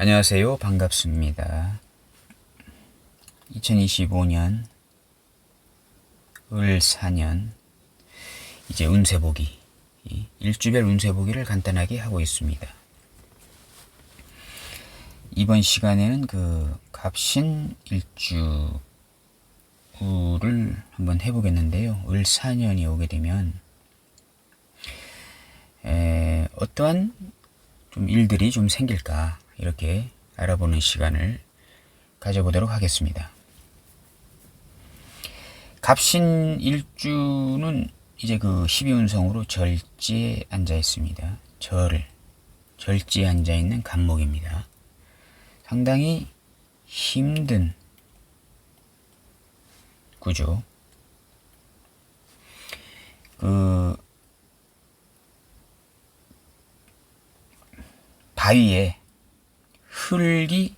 안녕하세요. 반갑습니다. 2025년 을 4년 이제 운세보기, 일주별 운세보기를 간단하게 하고 있습니다. 이번 시간에는 갑신 일주를 한번 해보겠는데요. 을 4년이 오게 되면 어떠한 좀 일들이 좀 생길까, 이렇게 알아보는 시간을 가져보도록 하겠습니다. 갑신 일주는 이제 12운성으로 절지에 앉아 있습니다. 절지에 앉아 있는 간목입니다. 상당히 힘든 구조. 바위에 흙이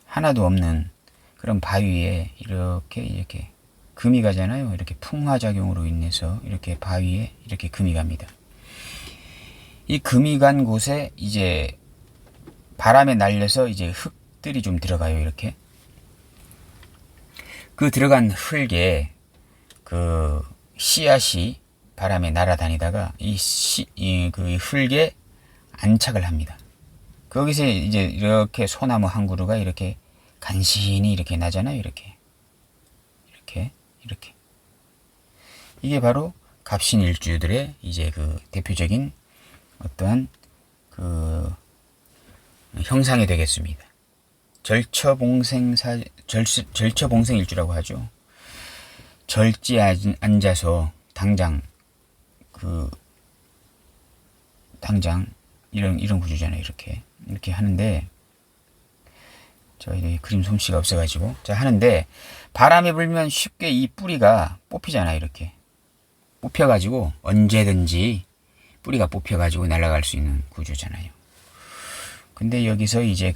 하나도 없는 그런 바위에 이렇게 금이 가잖아요. 이렇게 풍화작용으로 인해서 이렇게 바위에 이렇게 금이 갑니다. 이 금이 간 곳에 이제 바람에 날려서 이제 흙들이 좀 들어가요. 이렇게 그 들어간 흙에 씨앗이 바람에 날아다니다가 그 흙에 안착을 합니다. 거기서 이제 이렇게 소나무 한 그루가 이렇게 간신히 이렇게 나잖아요. 이렇게. 이게 바로 갑신일주들의 이제 대표적인 어떠한 형상이 되겠습니다. 절처봉생일주라고 하죠. 절지에 앉아서 당장 이런 구조잖아요. 이렇게 하는데, 저희 그림 솜씨가 없어가지고, 하는데, 바람이 불면 쉽게 이 뿌리가 뽑히잖아요. 이렇게 뽑혀가지고 언제든지 뿌리가 뽑혀가지고 날아갈 수 있는 구조잖아요. 근데 여기서 이제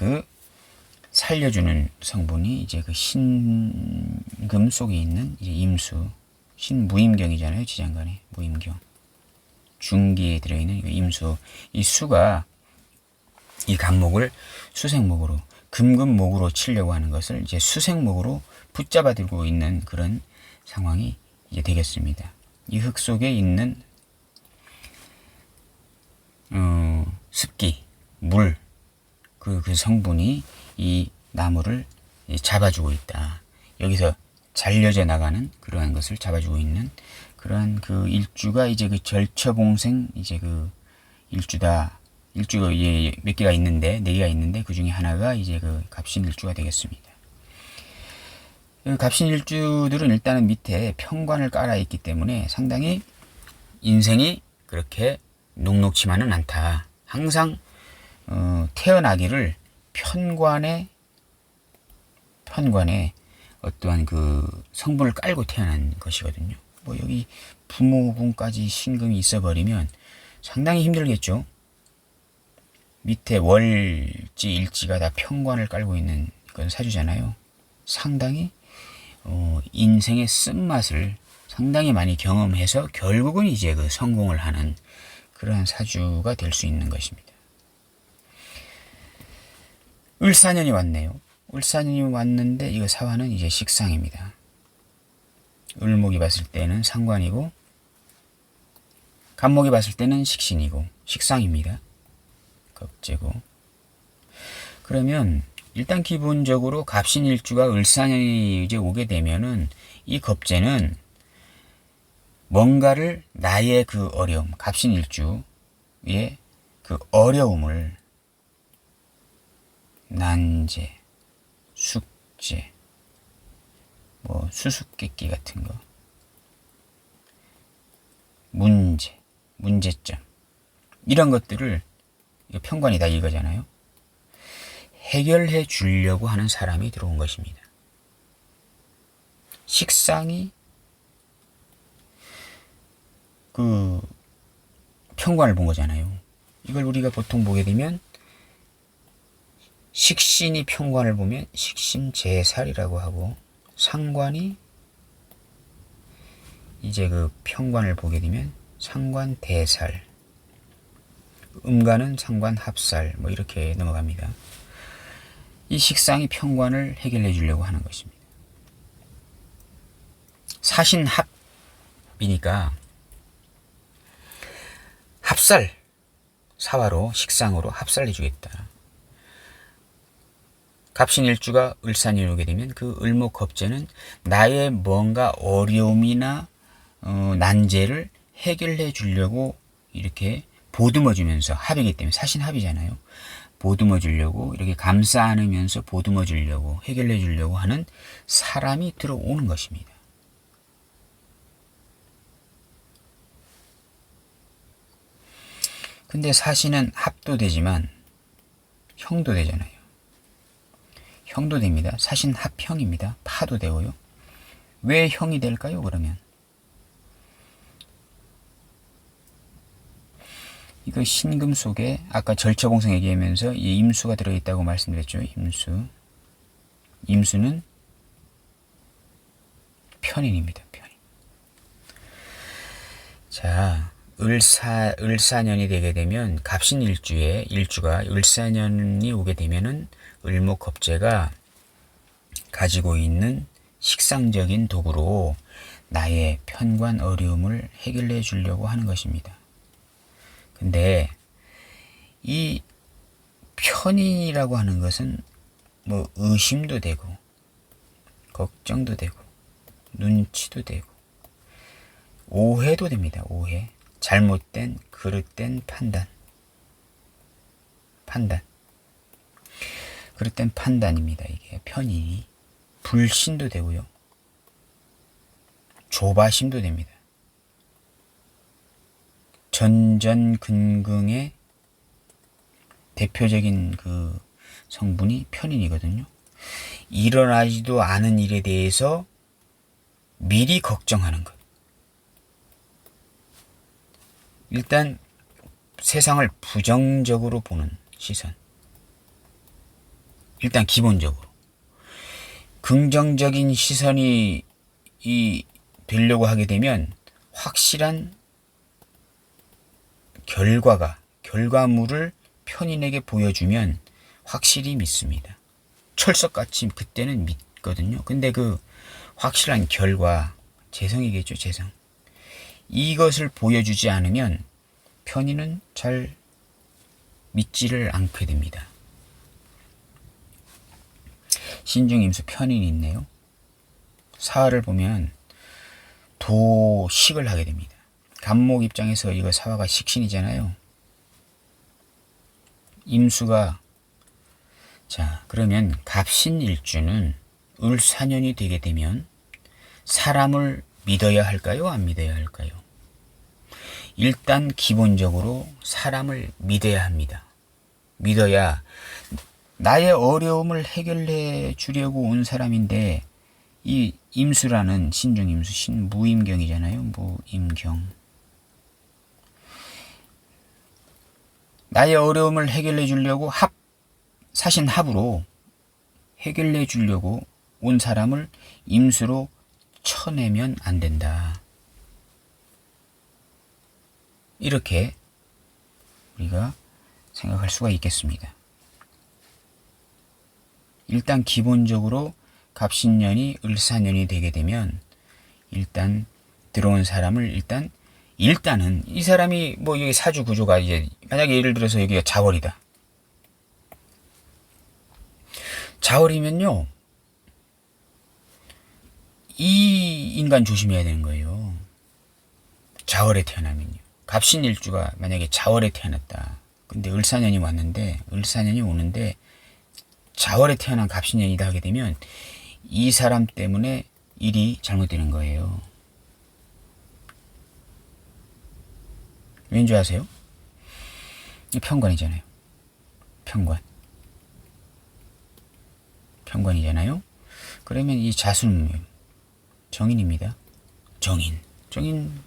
살려주는 성분이 이제 신금 속에 있는 이제 임수, 신무임경이잖아요. 지장간에 무임경, 중기에 들어있는 임수, 이 수가 이 간목을 수생목으로, 금금목으로 치려고 하는 것을 이제 수생목으로 붙잡아 들고 있는 그런 상황이 이제 되겠습니다. 이 흙 속에 있는 습기, 물, 그 성분이 이 나무를 잡아주고 있다. 여기서 잘려져 나가는 그러한 것을 잡아주고 있는 그러한 일주가 이제 절처봉생 이제 일주다. 일주가 몇 개가 있는데, 4개가 있는데, 그 중에 하나가 이제 갑신 일주가 되겠습니다. 갑신 일주들은 일단은 밑에 편관을 깔아 있기 때문에 상당히 인생이 그렇게 녹록치만은 않다. 항상 태어나기를 편관에 어떠한 성분을 깔고 태어난 것이거든요. 뭐 여기 부모분까지 신금이 있어버리면 상당히 힘들겠죠. 밑에 월지 일지가 다 편관을 깔고 있는 그런 사주잖아요. 상당히 인생의 쓴맛을 상당히 많이 경험해서 결국은 이제 성공을 하는 그러한 사주가 될 수 있는 것입니다. 을사년이 왔네요. 을사년이 왔는데 이거 사화는 이제 식상입니다. 을목이 봤을 때는 상관이고, 간목이 봤을 때는 식신이고, 식상입니다. 겁재고. 그러면 일단 기본적으로 갑신일주가 을사년이 이제 오게 되면은 이 겁재는 뭔가를 나의 어려움, 갑신일주의 어려움을 난제, 숙제, 뭐 수수께끼 같은 거, 문제점, 이런 것들을 편관이다 이거잖아요. 해결해 주려고 하는 사람이 들어온 것입니다. 식상이 편관을 본 거잖아요. 이걸 우리가 보통 보게 되면 식신이 편관을 보면 식신재살이라고 하고, 상관이 이제 편관을 보게 되면 상관대살, 음간은 상관 합살 뭐 이렇게 넘어갑니다. 이 식상이 편관을 해결해 주려고 하는 것입니다. 사신합이니까 합살, 사화로 식상으로 합살해 주겠다. 갑신일주가 을산이 오게 되면 그 을목겁제는 나의 뭔가 어려움이나 난제를 해결해 주려고 이렇게 보듬어 주면서, 합이기 때문에 사신합이잖아요. 보듬어 주려고, 이렇게 감싸 안으면서 보듬어 주려고, 해결해 주려고 하는 사람이 들어오는 것입니다. 근데 사신은 합도 되지만 형도 되잖아요. 형도 됩니다. 사신 합형입니다. 파도 되고요. 왜 형이 될까요, 그러면? 이거 신금 속에 아까 절처공성 얘기하면서 이 임수가 들어있다고 말씀드렸죠. 임수는 편인입니다. 편인. 자, 을사년이 되게 되면 갑신일주에 일주가 을사년이 오게 되면은 을목겁제가 가지고 있는 식상적인 도구로 나의 편관 어려움을 해결해 주려고 하는 것입니다. 근데 이 편인이라고 하는 것은 뭐 의심도 되고 걱정도 되고 눈치도 되고 오해도 됩니다. 오해. 잘못된 그릇된 판단. 그릇된 판단입니다. 이게 편인이. 불신도 되고요. 조바심도 됩니다. 전전긍긍의 대표적인 그 성분이 편인이거든요. 일어나지도 않은 일에 대해서 미리 걱정하는 것. 일단 세상을 부정적으로 보는 시선. 일단 기본적으로. 긍정적인 시선이 되려고 하게 되면 확실한 결과물을 편인에게 보여주면 확실히 믿습니다. 철석같이 그때는 믿거든요. 근데 그 확실한 결과, 재성이겠죠, 재성. 이것을 보여주지 않으면 편인은 잘 믿지를 않게 됩니다. 신중임수 편인이 있네요. 사화를 보면 도식을 하게 됩니다. 간목 입장에서 이거 사화가 식신이잖아요. 임수가, 자, 그러면 갑신일주는 을사년이 되게 되면 사람을 믿어야 할까요? 안 믿어야 할까요? 일단 기본적으로 사람을 믿어야 합니다. 믿어야 나의 어려움을 해결해 주려고 온 사람인데, 이 임수라는 신중임수, 신무임경이잖아요. 무임경. 나의 어려움을 해결해 주려고 사신합으로 해결해 주려고 온 사람을 임수로 쳐내면 안 된다. 이렇게 우리가 생각할 수가 있겠습니다. 일단 기본적으로 갑신년이 을사년이 되게 되면 일단 들어온 사람을 일단은 이 사람이 뭐 여기 사주 구조가 이제 만약에 예를 들어서 여기가 자월이다. 자월이면요, 이 인간 조심해야 되는 거예요. 자월에 태어나면요. 갑신일주가 만약에 자월에 태어났다. 근데 을사년이 오는데 자월에 태어난 갑신년이다 하게 되면 이 사람 때문에 일이 잘못되는 거예요. 왠지 아세요? 편관이잖아요. 편관이잖아요. 그러면 이 자수는 정인입니다. 정인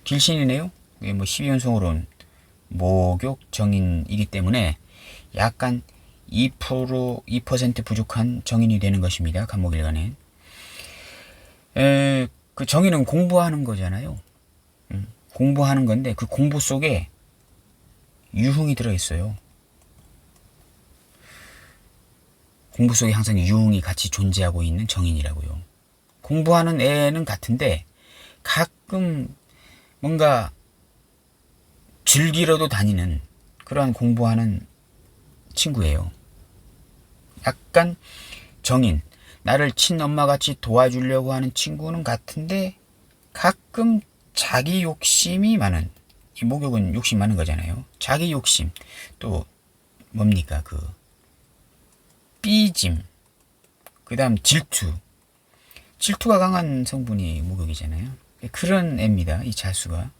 길신이네요. 이게 뭐 12연성으로는 목욕 정인이기 때문에 약간 2% 부족한 정인이 되는 것입니다. 간목일간에. 그 정인은 공부하는 거잖아요. 공부하는 건데 그 공부 속에 유흥이 들어있어요. 공부 속에 항상 유흥이 같이 존재하고 있는 정인이라고요. 공부하는 애는 같은데 가끔 뭔가 즐기러도 다니는 그러한 공부하는 친구예요. 약간 정인, 나를 친엄마같이 도와주려고 하는 친구는 같은데 가끔 자기 욕심이 많은, 이 목욕은 욕심 많은 거잖아요. 자기 욕심, 또 뭡니까 그 삐짐, 그 다음 질투가 강한 성분이 목욕이잖아요. 그런 애입니다. 이 자수가,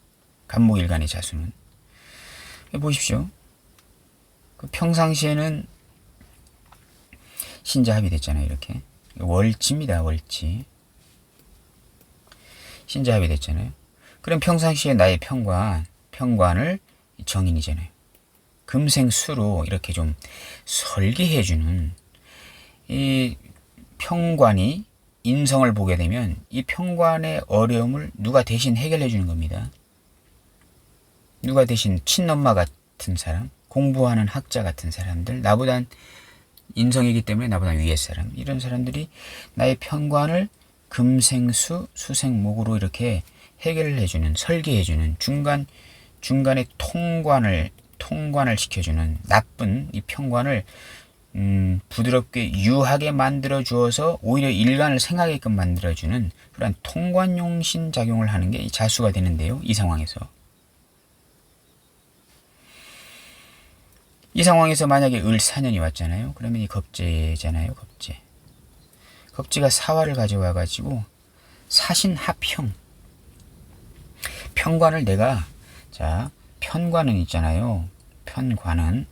간목일간의 자수는. 보십시오. 그 평상시에는 신자합이 됐잖아요. 이렇게 월지입니다. 월지. 신자합이 됐잖아요. 그럼 평상시에 나의 평관을 정인이잖아요. 금생수로 이렇게 좀 설계해주는 이 평관이 인성을 보게 되면 이 평관의 어려움을 누가 대신 해결해 주는 겁니다. 누가 대신 친엄마 같은 사람, 공부하는 학자 같은 사람들, 나보단 인성이기 때문에 나보다 위의 사람, 이런 사람들이 나의 평관을 금생수 수생목으로 이렇게 해결을 해주는, 설계해주는, 중간에 통관을 시켜주는 나쁜 이 평관을 부드럽게 유하게 만들어 주어서 오히려 일간을 생하게끔 만들어주는 그런 통관용신 작용을 하는 게 이 자수가 되는데요. 이 상황에서 만약에 을사년이 왔잖아요. 그러면 이 겁재잖아요. 겁재가 사화를 가져와 가지고 사신합형, 편관을 내가, 자, 편관은 있잖아요. 편관은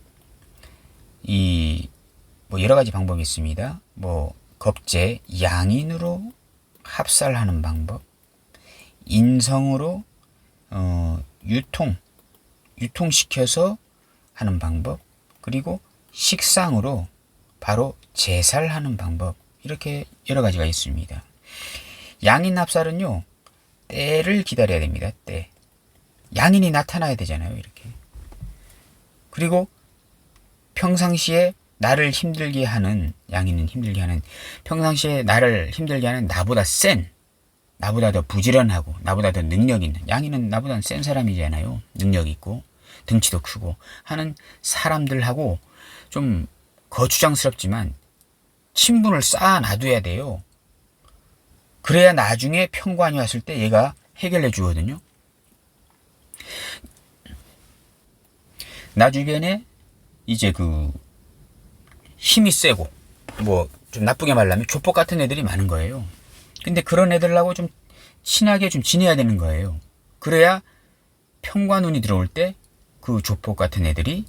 뭐 여러 가지 방법이 있습니다. 뭐 겁재 양인으로 합살하는 방법, 인성으로 유통시켜서 하는 방법, 그리고 식상으로 바로 제살하는 방법, 이렇게 여러 가지가 있습니다. 양인 합살은요, 때를 기다려야 됩니다. 때. 양인이 나타나야 되잖아요. 이렇게. 그리고 평상시에 나를 힘들게 하는, 양인은 힘들게 하는, 평상시에 나를 힘들게 하는 나보다 센, 나보다 더 부지런하고 나보다 더 능력 있는, 양인은 나보다 센 사람이잖아요. 능력 있고 등치도 크고 하는 사람들하고 좀 거추장스럽지만 친분을 쌓아 놔둬야 돼요. 그래야 나중에 평관이 왔을 때 얘가 해결해 주거든요. 나 주변에 이제 그 힘이 세고 뭐 좀 나쁘게 말하면 조폭 같은 애들이 많은 거예요. 근데 그런 애들하고 좀 친하게 좀 지내야 되는 거예요. 그래야 평관운이 들어올 때 그 조폭 같은 애들이,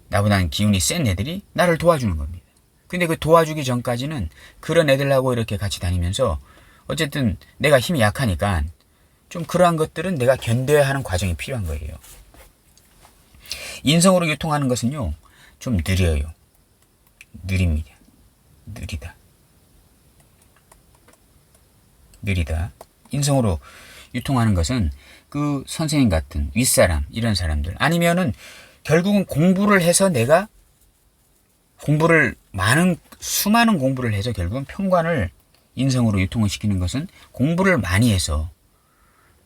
나보다는 기운이 센 애들이 나를 도와주는 겁니다. 근데 그 도와주기 전까지는 그런 애들하고 이렇게 같이 다니면서 어쨌든 내가 힘이 약하니까 좀 그러한 것들은 내가 견뎌야 하는 과정이 필요한 거예요. 인성으로 유통하는 것은요, 좀 느려요. 느립니다. 느리다. 인성으로 유통하는 것은 그 선생님 같은 윗사람, 이런 사람들, 아니면은 결국은 공부를 해서 내가 수많은 공부를 해서 결국은 평관을 인성으로 유통을 시키는 것은 공부를 많이 해서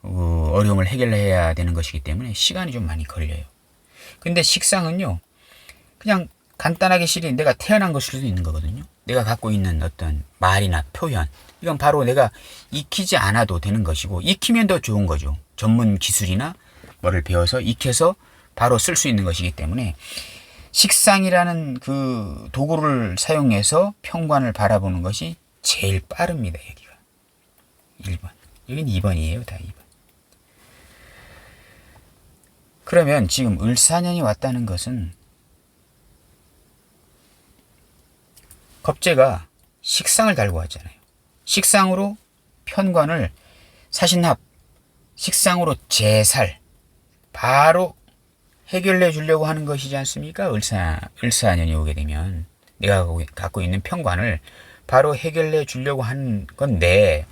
어려움을 해결해야 되는 것이기 때문에 시간이 좀 많이 걸려요. 근데 식상은요, 그냥 간단하게 실이 내가 태어난 것일 수도 있는 거거든요. 내가 갖고 있는 어떤 말이나 표현, 이건 바로 내가 익히지 않아도 되는 것이고, 익히면 더 좋은 거죠. 전문 기술이나 뭐를 배워서 익혀서 바로 쓸 수 있는 것이기 때문에 식상이라는 그 도구를 사용해서 평관을 바라보는 것이 제일 빠릅니다. 여기가 1번, 여긴 2번이에요. 다 2번. 그러면 지금 을사년이 왔다는 것은 겁재가 식상을 달고 왔잖아요. 식상으로 편관을 사신합, 식상으로 제살, 바로 해결해 주려고 하는 것이지 않습니까? 을사년이 오게 되면 내가 갖고 있는 편관을 바로 해결해 주려고 하는 건데,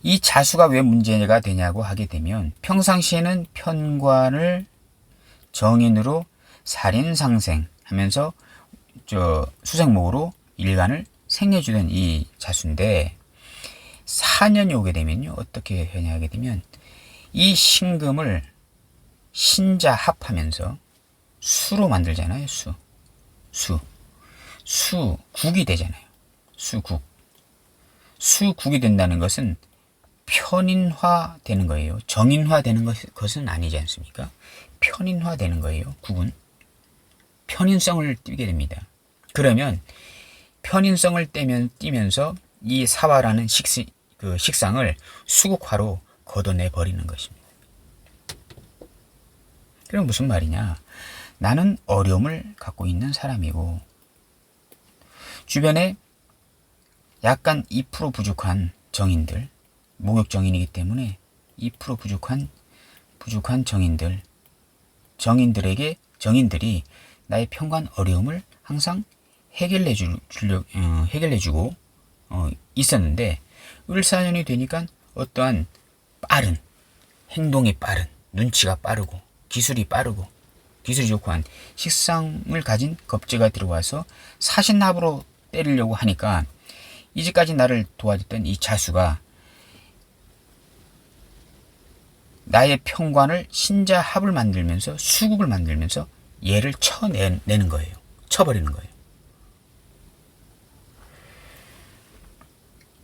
이 자수가 왜 문제가 되냐고 하게 되면 평상시에는 편관을 정인으로 살인상생 하면서 수생목으로 일간을 생해주던 이 자수인데 4년이 오게 되면요 어떻게 하냐 하게 되면 이 신금을 신자합하면서 수로 만들잖아요. 수국이 되잖아요. 수국이 된다는 것은 편인화 되는 거예요. 정인화 되는 것은 아니지 않습니까? 편인화 되는 거예요. 국은 편인성을 띠게 됩니다. 그러면 편인성을 띠면서 이 사화라는 식상을 수국화로 걷어내 버리는 것입니다. 그럼 무슨 말이냐? 나는 어려움을 갖고 있는 사람이고 주변에 약간 2% 부족한 정인들, 목욕정인이기 때문에 2% 부족한 정인들이 나의 평관 어려움을 항상 해결해주고 있었는데 을사년이 되니까 어떠한 빠른 행동이 빠른 눈치가 빠르고 기술이 좋고 한 식상을 가진 겁재가 들어와서 사신합으로 때리려고 하니까 이제까지 나를 도와줬던 이 자수가 나의 평관을 신자합을 만들면서 수국을 만들면서 얘를 쳐내는 거예요. 쳐버리는 거예요.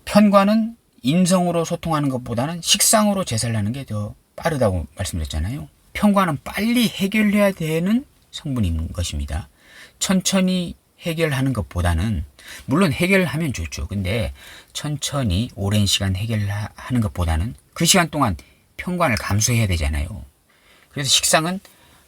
편관은 인성으로 소통하는 것보다는 식상으로 제살하는 게 더 빠르다고 말씀드렸잖아요. 편관은 빨리 해결해야 되는 성분인 것입니다. 천천히 해결하는 것보다는 물론 해결하면 좋죠. 근데 천천히 오랜 시간 해결하는 것보다는 그 시간 동안 편관을 감수해야 되잖아요. 그래서 식상은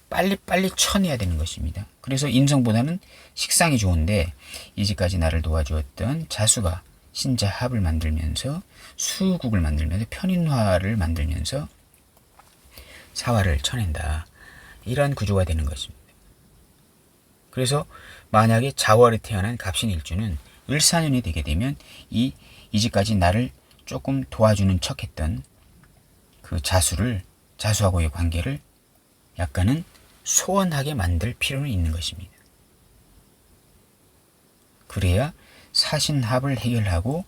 빨리 쳐내야 되는 것입니다. 그래서 인성보다는 식상이 좋은데 이제까지 나를 도와주었던 자수가 신자합을 만들면서 수국을 만들면서 편인화를 만들면서 사화를 쳐낸다. 이런 구조가 되는 것입니다. 그래서 만약에 자월에 태어난 갑신일주는 을사년이 되게 되면 이제까지 나를 조금 도와주는 척했던 그 자수하고의 관계를 약간은 소원하게 만들 필요는 있는 것입니다. 그래야 사신합을 해결하고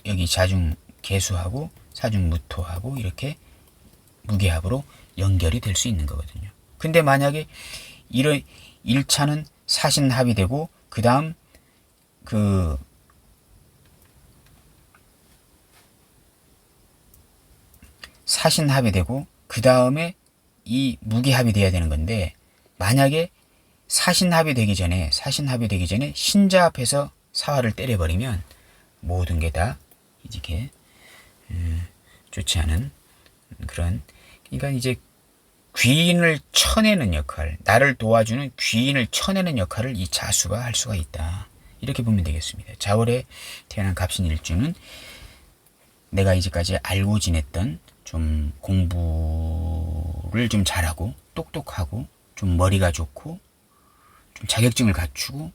여기 자중 개수하고 사중 무토하고 이렇게 무게합으로 연결이 될 수 있는 거거든요. 근데 만약에 이런 1차는 사신합이 되고 그 다음 사신합이 되고 그 다음에 이 무게합이 돼야 되는 건데 만약에 사신합이 되기 전에 신자합해서 사화를 때려버리면 모든 게 다 이렇게 좋지 않은 그런 그러니까 이제 귀인을 쳐내는 역할, 나를 도와주는 귀인을 쳐내는 역할을 이 자수가 할 수가 있다. 이렇게 보면 되겠습니다. 자월에 태어난 갑신일주는 내가 이제까지 알고 지냈던 좀 공부를 좀 잘하고 똑똑하고 좀 머리가 좋고 좀 자격증을 갖추고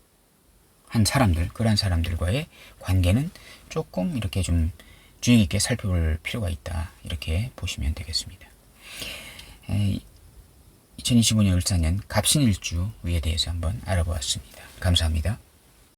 한 사람들, 그런 사람들과의 관계는 조금 이렇게 좀 주의 깊게 살펴볼 필요가 있다. 이렇게 보시면 되겠습니다. 2025년 을사년 갑신일주에 대해서 한번 알아보았습니다. 감사합니다.